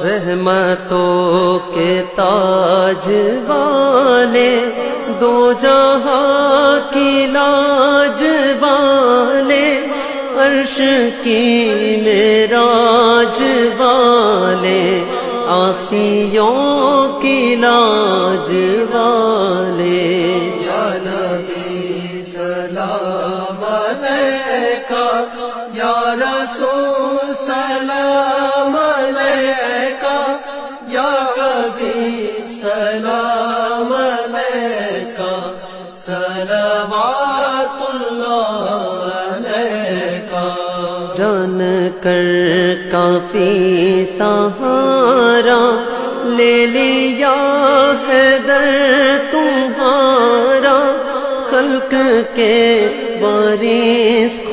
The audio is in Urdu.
رحمتوں کے تاج والے، دو جہاں کی لاج والے، عرش کی معراج والے، عاصیوں کی لاج والے۔ یا نبی سلام علیکہ، یا رسول سلام علیکہ، یا حبیب سلام علیکہ، صلوات اللہ علیکہ۔ جان کر کافی سہارا لے لیا ہے در تمہارا، خلق کے وارث